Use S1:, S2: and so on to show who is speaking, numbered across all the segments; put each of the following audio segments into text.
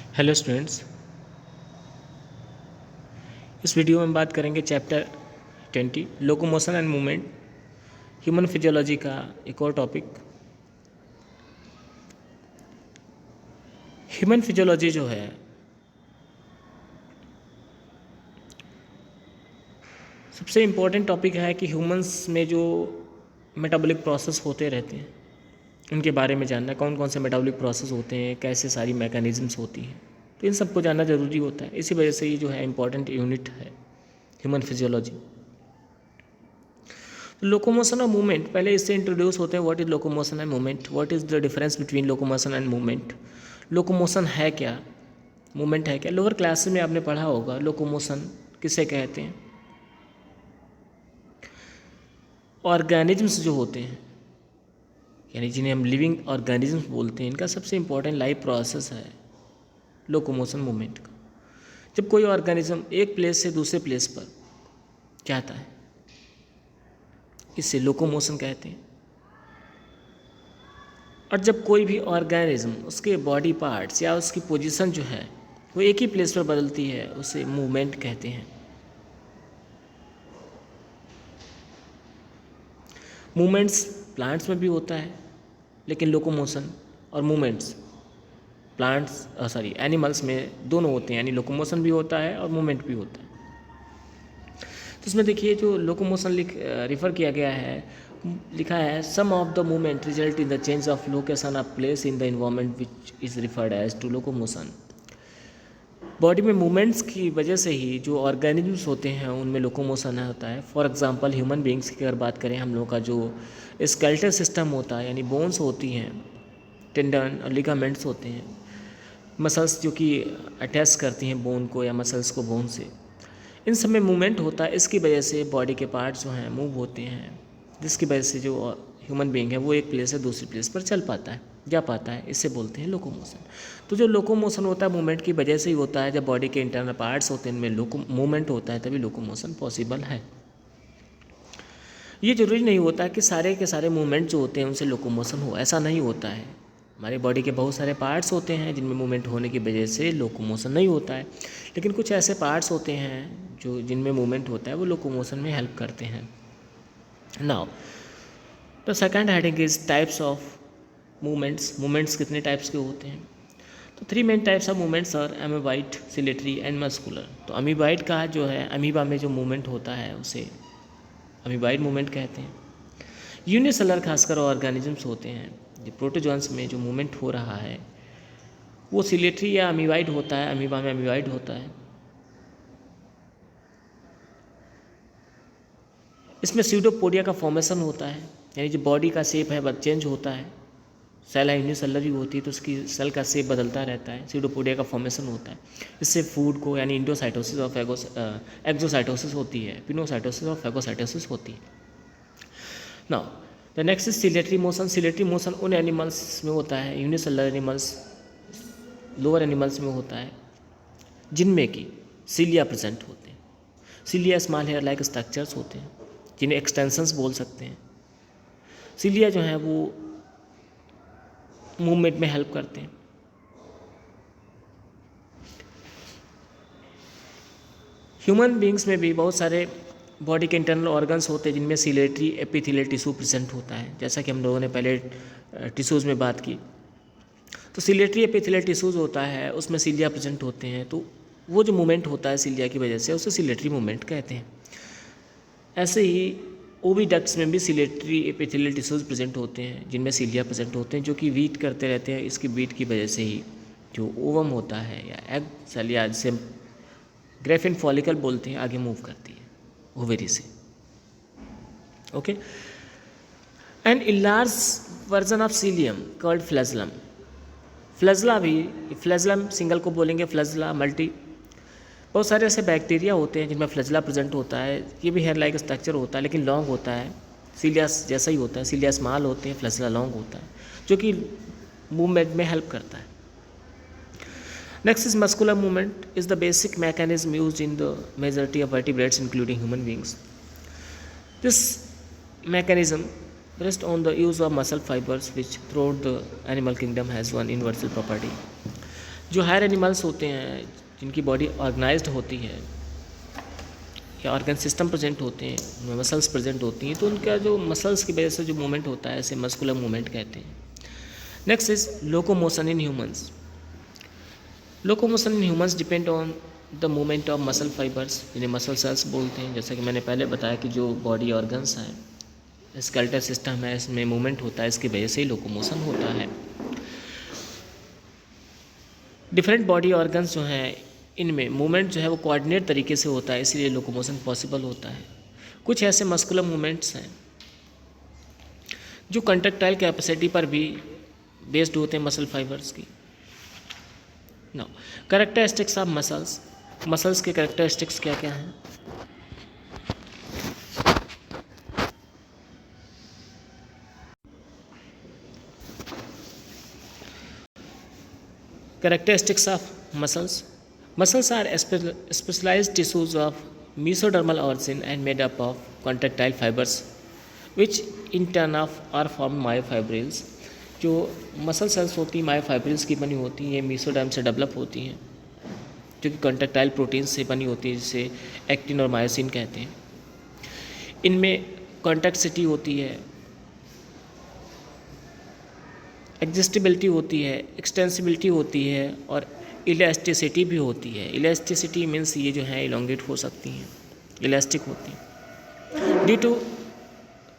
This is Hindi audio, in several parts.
S1: Hello students. इस वीडियो में बात करेंगे chapter 20 locomotion and movement human physiology का एक और टॉपिक। ह्यूमन फिजियोलॉजी जो है सबसे इम्पोर्टेंट टॉपिक है कि ह्यूमंस में जो मेटाबॉलिक प्रोसेस होते रहते हैं उनके बारे में जानना, कौन कौन से मेटाबॉलिक प्रोसेस होते हैं, कैसे सारी मैकेनिज्म्स होती हैं, तो इन सबको जानना ज़रूरी होता है। इसी वजह से ये जो है इम्पॉर्टेंट यूनिट है ह्यूमन फिजियोलॉजी। लोकोमोशन और मूवमेंट, पहले इससे इंट्रोड्यूस होते हैं। What is locomotion and movement, what is the difference between locomotion and movement. Locomotion है क्या, मूवमेंट है क्या। लोअर क्लास में आपने पढ़ा होगा लोकोमोशन किसे कहते हैं। ऑर्गेनिजम्स जो होते हैं, यानी जिन्हें हम लिविंग ऑर्गेनिजम्स बोलते हैं, इनका सबसे इंपॉर्टेंट लाइफ प्रोसेस है लोकोमोशन मूवमेंट का। जब कोई ऑर्गेनिज्म एक प्लेस से दूसरे प्लेस पर जाता है, इसे लोकोमोशन कहते हैं। और जब कोई भी ऑर्गेनिज्म उसके बॉडी पार्ट्स या उसकी पोजीशन जो है वो एक ही प्लेस पर बदलती है, उसे मूवमेंट कहते हैं। मूवमेंट्स प्लांट्स में भी होता है, लेकिन लोकोमोशन और मूवमेंट्स एनिमल्स में दोनों होते हैं, यानी लोकोमोशन भी होता है और मूवमेंट भी होता है। तो इसमें देखिए जो लोकोमोशन रिफ़र किया गया है, लिखा है sum of the movement result in the change of location of place in the environment which is referred as to locomotion. Body में मूवमेंट्स की वजह से ही जो ऑर्गेनिजम्स होते हैं उनमें लोकोमोशन होता है। फॉर एग्जांपल ह्यूमन बींग्स की अगर बात करें, हम लोगों का जो स्केलेटल सिस्टम होता है, यानी बोन्स होती हैं, टेंडन और लिगामेंट्स होते हैं, मसल्स जो कि अटैच करती हैं बोन को या मसल्स को बोन से, इन सब में मूवमेंट होता है। इसकी वजह से बॉडी के पार्ट्स जो हैं मूव होते हैं, जिसकी वजह से जो ह्यूमन बीइंग है वो एक प्लेस से दूसरी प्लेस पर चल पाता है, जा पाता है। इससे बोलते हैं लोकोमोशन। तो जो लोकोमोशन होता है मूवमेंट की वजह से ही होता है। जब बॉडी के इंटरनल पार्ट्स होते हैं इनमें मूवमेंट होता है, तभी लोकोमोशन पॉसिबल है। ये जरूरी नहीं होता है कि सारे के सारे मूवमेंट जो होते हैं उनसे लोकोमोशन हो, ऐसा नहीं होता है। हमारे बॉडी के बहुत सारे पार्ट्स होते हैं जिनमें मूवमेंट होने की वजह से लोकोमोशन नहीं होता है, लेकिन कुछ ऐसे पार्ट्स होते हैं जो जिनमें मूवमेंट होता है, वो लोकोमोशन में हेल्प करते हैं। Now the second heading is types of movements. Movements कितने टाइप्स के होते हैं? तो 3 main types of movements are amoeboid, ciliary and muscular. तो अमीबाइड का जो है, अमीबा में जो मूवमेंट होता है उसे अमीबाइड मूवमेंट कहते हैं। यूनिसेलर खासकर ऑर्गेनिजम्स होते हैं, जो प्रोटोजोन्स में जो मूवमेंट हो रहा है वो सिलेटरी या अमीबाइड होता है, अमीबा में अमीबाइड होता है। इसमें स्यूडोपोडिया का फॉर्मेशन होता है, यानी जो बॉडी का शेप है वह चेंज होता है। सेल यूनिसेलर भी होती है तो उसकी सेल का शेप बदलता रहता है, स्यूडोपोडिया का फॉर्मेशन होता है। इससे फूड को, यानी इंडोसाइटोसिस और एक्सोसाइटोसिस होती है, पिनोसाइटोसिस और फैगोसाइटोसिस होती है। Now the next is ciliary motion. Ciliary motion उन एनिमल्स में होता है, यूनिसेलर एनिमल्स, लोअर एनिमल्स में होता है, जिनमें कि सीलिया प्रेजेंट होते हैं। सीलिया स्मॉल हेयर लाइक स्ट्रक्चर्स होते हैं, जिन्हें एक्सटेंशंस बोल सकते हैं। सीलिया जो है वो मूवमेंट में हेल्प करते हैं। ह्यूमन बींग्स में भी बहुत सारे बॉडी के इंटरनल ऑर्गन्स होते हैं जिनमें सिलेटरी एपिथेलियल टिश्यू प्रेजेंट होता है, जैसा कि हम लोगों ने पहले टिश्यूज़ में बात की। तो सिलेटरी एपिथेलियल टिश्यूज़ होता है, उसमें सीलिया प्रेजेंट होते हैं, तो वो जो मूवमेंट होता है सीलिया की वजह से उसे सिलेटरी मूवमेंट कहते हैं। ऐसे ही ओविडक्ट्स में भी सिलेटरी एपिथेलियल टिश्यूज़ प्रेजेंट होते हैं, जिनमें सीलिया प्रेजेंट होते हैं, जो कि बीट करते रहते हैं। इसकी बीट की वजह से ही जो ओवम होता है या एग सेल, या जिसे ग्रेफिन फॉलिकल बोलते हैं, आगे मूव करती है ओवेरी से। Okay, and enlarge version of cilium called flagellum. Flagella भी, फ्लैजलम सिंगल को बोलेंगे, फ्लैजला मल्टी। बहुत सारे ऐसे बैक्टीरिया होते हैं जिनमें फ्लैजला प्रेजेंट होता है। ये भी हेयर लाइक स्ट्रक्चर होता है, लेकिन लॉन्ग होता है, सीलिया जैसा ही होता है। सीलिया स्मॉल होते हैं, फ्लैजला लॉन्ग होता है, जो कि मूवमेंट में हेल्प करता है। Next is muscular movement is the basic mechanism used in the majority of vertebrates including human beings. This mechanism rests on the use of muscle fibers which throughout the animal kingdom has one universal property. जो हायर एनिमल्स होते हैं जिनकी बॉडी ऑर्गेनाइज्ड होती है या ऑर्गन सिस्टम प्रेजेंट होते हैं, उनमें मसल्स प्रेजेंट होती हैं, तो उनका जो मसल्स की वजह से जो मूवमेंट होता है इसे मस्कुलर मूवमेंट कहते हैं। Next is locomotion in humans. Locomotion in humans depend on the movement of muscle fibres, जिन्हें मसल सेल्स बोलते हैं। जैसा कि मैंने पहले बताया कि जो बॉडी ऑर्गन्स हैं, स्केलेटल सिस्टम है, इसमें मूवमेंट होता है, इसकी वजह से ही लोकोमोशन होता है। डिफरेंट बॉडी ऑर्गन्स जो हैं इनमें मूवमेंट जो है वो कोऑर्डिनेट तरीके से होता है, इसलिए लोकोमोशन पॉसिबल होता है। कुछ ऐसे मस्कुलर मूवमेंट्स हैं जो कंट्रैक्टाइल कैपेसिटी पर भी बेस्ड होते हैं मसल फाइबर्स की। Now characteristics of muscles. Muscles के कैरेक्टरिस्टिक्स क्या क्या हैं? Characteristics of muscles. Muscles are specialized tissues of mesodermal origin and made up of contractile fibers, which in turn are formed myofibrils. जो मसल सेल्स होती हैं मायोफाइब्रिल्स की बनी होती हैं, ये मीसोडर्म से डेवलप होती हैं, जो कि कॉन्ट्रैक्टाइल प्रोटीन से बनी होती है, जिसे एक्टिन और मायोसिन कहते हैं। इनमें कॉन्टैक्सिटी होती है, एग्जिस्टिबिलिटी होती है, एक्सटेंसिबिलिटी होती है और इलास्टिसिटी भी होती है। इलास्टिसिटी मीन्स ये जो है इलोंगेट हो सकती हैं, इलास्टिक होती हैं due to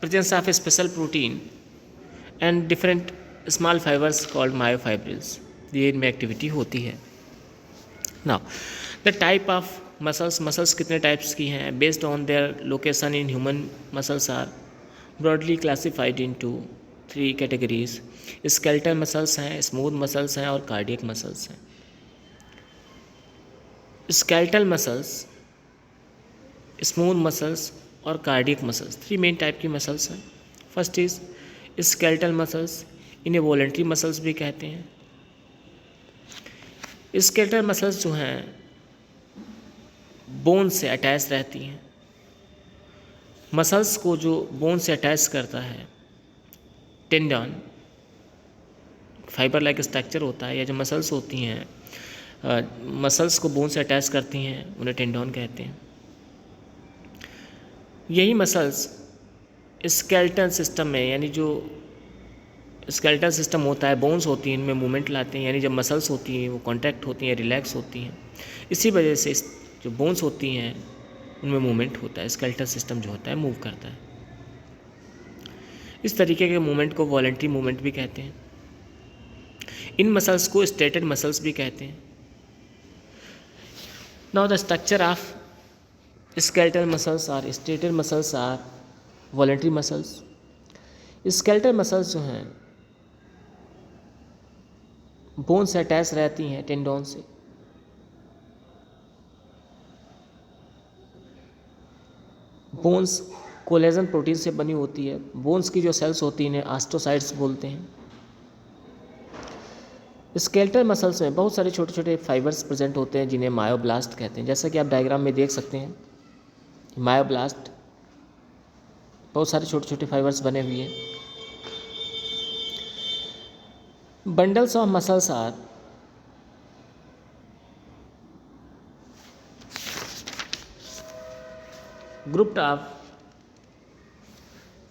S1: presence of special protein and different small fibres called myofibrils, ये इनमें एक्टिविटी होती है। Now the type of muscles. Muscles कितने टाइप्स की हैं? Based on their location in human muscles are broadly classified into 3 categories. Skeletal muscles हैं, स्मूथ मसल्स हैं और कार्डियक मसल्स हैं। स्केलेटल मसल्स, स्मूथ मसल्स और कार्डियक मसल्स, 3 मेन टाइप की मसल्स हैं। फर्स्ट इज स्केलेटल मसल्स, इन्हें वॉलंटरी मसल्स भी कहते हैं। स्केलेटल मसल्स जो हैं बोन से अटैच रहती हैं। मसल्स को जो बोन से अटैच करता है टेंडन, फाइबर लाइक स्ट्रक्चर होता है, या जो मसल्स होती हैं मसल्स को बोन से अटैच करती हैं, उन्हें टेंडन कहते हैं। यही मसल्स स्केलेटल सिस्टम में, यानी जो स्केलेटल सिस्टम होता है, बोन्स होती हैं, इनमें मूवमेंट लाते हैं, यानी जब मसल्स होती हैं वो कॉन्ट्रैक्ट होती हैं, रिलैक्स होती हैं, इसी वजह से जो बोन्स होती हैं उनमें मूवमेंट होता है, स्केलेटल सिस्टम जो होता है मूव करता है। इस तरीके के मूवमेंट को वॉलंटरी मूवमेंट भी कहते हैं। इन मसल्स को स्टेटेड मसल्स भी कहते हैं। Now the structure of skeletal muscles are striated muscles are voluntary muscles. Skeletal muscles जो हैं बोन से अटैच रहती हैं टेंडन से। बोन्स कोलेजन प्रोटीन से बनी होती है। बोन्स की जो सेल्स होती हैं इन्हें ऑस्टोसाइट्स बोलते हैं। स्केलेटल मसल्स में बहुत सारे छोटे छोटे फाइबर्स प्रेजेंट होते हैं जिन्हें मायोब्लास्ट कहते हैं। जैसा कि आप डायग्राम में देख सकते हैं, मायोब्लास्ट बहुत सारे छोटे छोटे फाइबर्स बने हुए हैं। Bundles of muscles are grouped of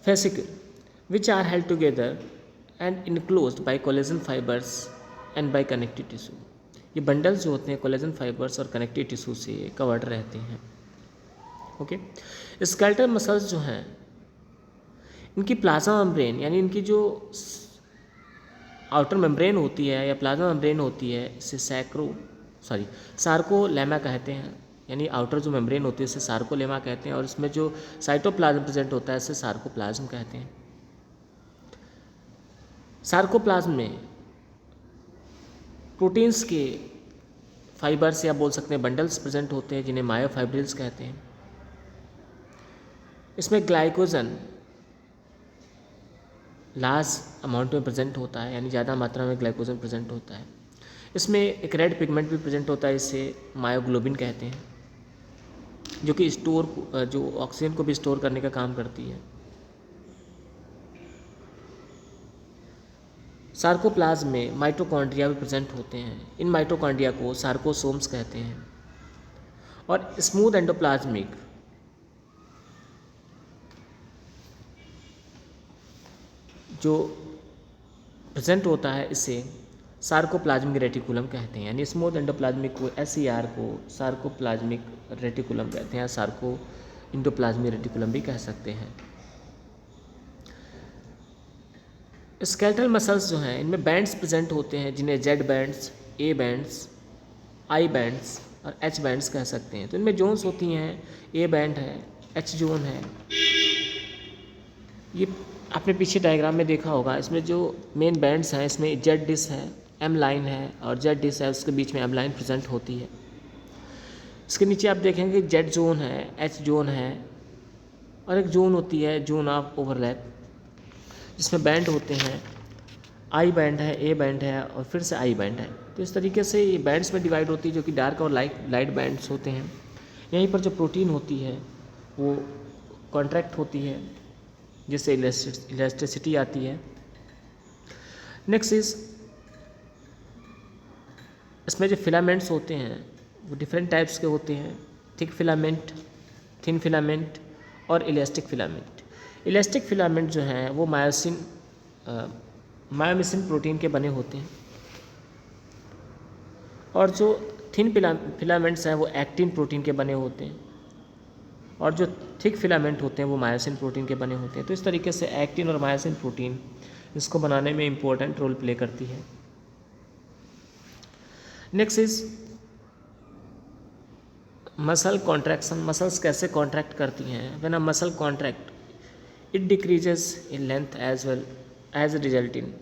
S1: fascicles which are held together and enclosed by collagen fibers and by connective tissue। ये बंडल्स जो होते हैं कोलेजन फाइबर्स और कनेक्टिव टिश्यू से कवर्ड रहते हैं। ओके, स्केलेटल मसल्स जो हैं इनकी प्लाज्मा मेम्ब्रेन, यानी इनकी जो आउटर मेम्ब्रेन होती है या प्लाज्मा मेम्ब्रेन होती है, इसे सार्कोलेमा कहते हैं। यानी आउटर जो मेम्ब्रेन होती है इसे सार्कोलेमा कहते हैं, और इसमें जो साइटोप्लाज्म प्रेजेंट होता है इसे सार्कोप्लाज्म कहते हैं। सार्कोप्लाज्म में प्रोटीन्स के फाइबर्स या बोल सकते हैं बंडल्स प्रेजेंट होते हैं जिन्हें मायोफाइब्रिल्स कहते हैं। इसमें ग्लाइकोजन लार्ज अमाउंट में प्रेजेंट होता है, यानी ज़्यादा मात्रा में ग्लाइकोजन प्रेजेंट होता है। इसमें एक रेड पिगमेंट भी प्रेजेंट होता है, इसे मायोग्लोबिन कहते हैं, जो कि जो ऑक्सीजन को भी स्टोर करने का काम करती है। सार्कोप्लाज्म में माइटोकॉन्ड्रिया भी प्रेजेंट होते हैं। इन माइटोकॉन्ड्रिया को सार्कोसोम्स कहते हैं। और स्मूथ एंडोप्लाज्मिक जो प्रेजेंट होता है इसे सार्कोप्लाज्मिक रेटिकुलम कहते हैं। यानी स्मूथ एंडोप्लाज्मिक को SER को सार्कोप्लाज्मिक रेटिकुलम कहते हैं, सार्को एंडोप्लाज्मिक रेटिकुलम भी कह सकते हैं। स्केलेटल मसल्स जो हैं इनमें बैंड्स प्रेजेंट होते हैं जिन्हें Z bands, A bands, I bands और H बैंड्स कह सकते हैं। तो इनमें जोन्स होती हैं, A बैंड है, H जोन है। ये आपने पीछे डायग्राम में देखा होगा, इसमें जो मेन बैंड्स हैं इसमें Z डिस है, M लाइन है और Z डिस है, उसके बीच में M लाइन प्रेजेंट होती है। इसके नीचे आप देखेंगे Z जोन है, H जोन है और एक जोन होती है जोन ऑफ ओवरलैप, जिसमें बैंड होते हैं, I बैंड है, A बैंड है और फिर से I बैंड है। तो इस तरीके से ये बैंड्स में डिवाइड होती है जो कि डार्क और लाइट बैंड्स होते हैं। यहीं पर जो प्रोटीन होती है वो कॉन्ट्रैक्ट होती है जिससे इलास्टिसिटी आती है। नेक्स्ट इज इसमें जो फिलामेंट्स होते हैं वो डिफरेंट टाइप्स के होते हैं, थिक फिलामेंट, थिन फिलामेंट और इलास्टिक फिलामेंट। इलास्टिक फिलामेंट जो हैं वो मायोसिन प्रोटीन के बने होते हैं और जो थिन फिलामेंट्स हैं वो एक्टिन प्रोटीन के बने होते हैं और जो थिक फिलामेंट होते हैं वो मायोसिन प्रोटीन के बने होते हैं। तो इस तरीके से एक्टिन और मायोसिन प्रोटीन इसको बनाने में इम्पोर्टेंट रोल प्ले करती है। Next is muscle contraction. Muscles कैसे कॉन्ट्रैक्ट करती हैं? When a muscle contract it decreases in length as well as result in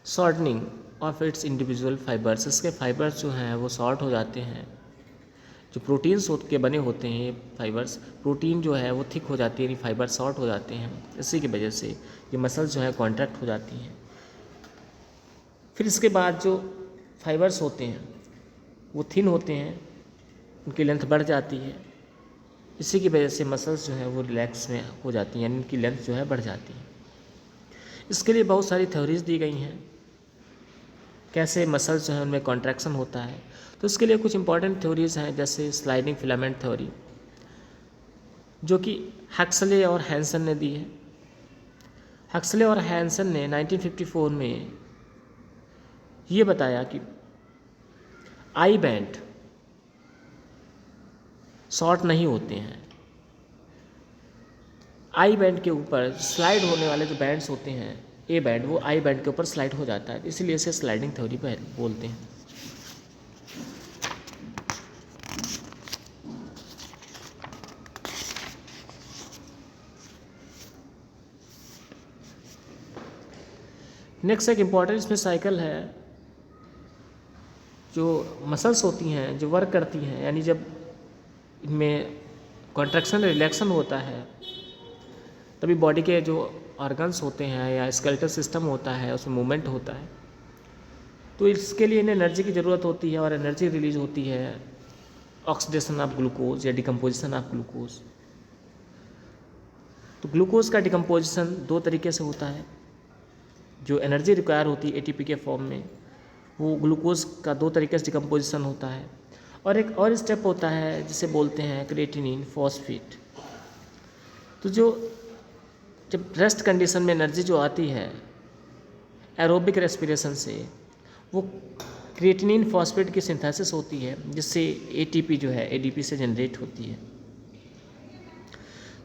S1: shortening of its individual fibres. इसके फाइबर्स जो हैं वो शॉर्ट हो जाते हैं। जो प्रोटीन्स के बने होते हैं ये फाइबर्स, प्रोटीन जो है वो थिक हो जाती है, यानी फाइबर शॉर्ट हो जाते हैं। इसी की वजह से ये मसल्स जो है कॉन्ट्रैक्ट हो जाती हैं। फिर इसके बाद जो फाइबर्स होते हैं वो थिन होते हैं, उनकी लेंथ बढ़ जाती है। इसी की वजह से मसल्स जो है वो रिलैक्स में हो जाती हैं, यानी इनकी लेंथ जो है बढ़ जाती है। इसके लिए बहुत सारी थ्योरीज दी गई हैं कैसे मसल्स जो है उनमें कॉन्ट्रैक्शन होता है। तो इसके लिए कुछ इंपॉर्टेंट थ्योरीज हैं, जैसे स्लाइडिंग फिलामेंट थ्योरी जो कि हक्सले और हैंसन ने दी है। हक्सले और हैंसन ने 1954 में ये बताया कि आई बैंड शॉर्ट नहीं होते हैं। आई बैंड के ऊपर स्लाइड होने वाले जो बैंड्स होते हैं, ए बैंड, वो आई बैंड के ऊपर स्लाइड हो जाता है, इसलिए इसे स्लाइडिंग थ्योरी बोलते हैं। नेक्स्ट एक इम्पॉर्टेंट इसमें साइकिल है। जो मसल्स होती हैं जो वर्क करती हैं, यानी जब इनमें कॉन्ट्रैक्शन रिलैक्शन होता है तभी बॉडी के जो ऑर्गन्स होते हैं या स्केलेटल सिस्टम होता है उसमें मूवमेंट होता है। तो इसके लिए इन्हें एनर्जी की ज़रूरत होती है और एनर्जी रिलीज होती है ऑक्सीडेशन ऑफ ग्लूकोज या डिकम्पोजिशन ऑफ ग्लूकोज। तो ग्लूकोज का डिकम्पोजिशन दो तरीके से होता है। जो एनर्जी रिक्वायर होती है ATP के फॉर्म में, वो ग्लूकोज का दो तरीके से डिकम्पोजिशन होता है। और एक और स्टेप होता है जिसे बोलते हैं क्रिएटिनिन फॉस्फेट। तो जब रेस्ट कंडीशन में एनर्जी जो आती है एरोबिक रेस्पिरेशन से, वो क्रिएटिनिन फॉस्फेट की सिंथेसिस होती है जिससे ATP जो है ADP से जनरेट होती है।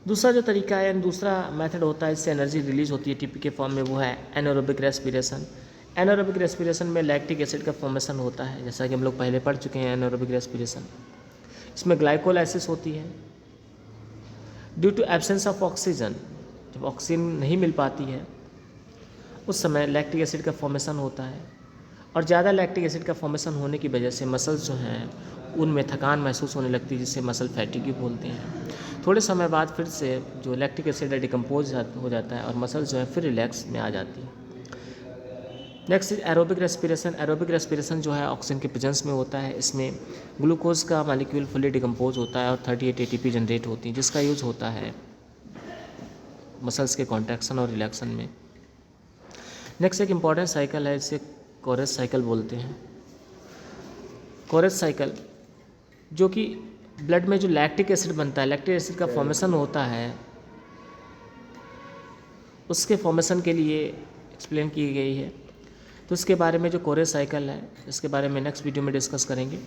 S1: दूसरा जो तरीका है, दूसरा मेथड होता है इससे एनर्जी रिलीज होती है ATP के फॉर्म में, वो है एनारोबिक रेस्पिरेशन। एनारोबिक रेस्पिरेशन में लैक्टिक एसिड का फॉर्मेशन होता है, जैसा कि हम लोग पहले पढ़ चुके हैं एनारोबिक रेस्पिरेशन। इसमें ग्लाइकोलाइसिस होती है due to absence of oxygen. जब ऑक्सीजन नहीं मिल पाती है उस समय लैक्टिक एसिड का फॉर्मेशन होता है, और ज़्यादा लैक्टिक एसिड का फॉर्मेशन होने की वजह से मसल्स जो हैं उनमें थकान महसूस होने लगती है, जिससे मसल फैटिग बोलते हैं। थोड़े समय बाद फिर से जो लैक्टिक एसिड है डिकम्पोज हो जाता है और मसल्स जो है फिर रिलैक्स में आ जाती है। Next is aerobic respiration. Aerobic respiration जो है ऑक्सीजन के प्रेजेंस में होता है। इसमें ग्लूकोज का मॉलिक्यूल फुली डिकम्पोज होता है और 38 ATP जनरेट होती है, जिसका यूज़ होता है मसल्स के कॉन्ट्रैक्शन और रिलैक्शन में। नेक्स्ट एक इम्पॉर्टेंट साइकिल है, इसे कोरेस साइकिल बोलते हैं। कोरेस साइकिल जो कि ब्लड में जो लैक्टिक एसिड बनता है, लैक्टिक एसिड का फॉर्मेशन होता है, उसके फॉर्मेशन के लिए एक्सप्लेन की गई है। तो इसके बारे में जो कोरेस साइकिल है, इसके बारे में नेक्स्ट वीडियो में डिस्कस करेंगे।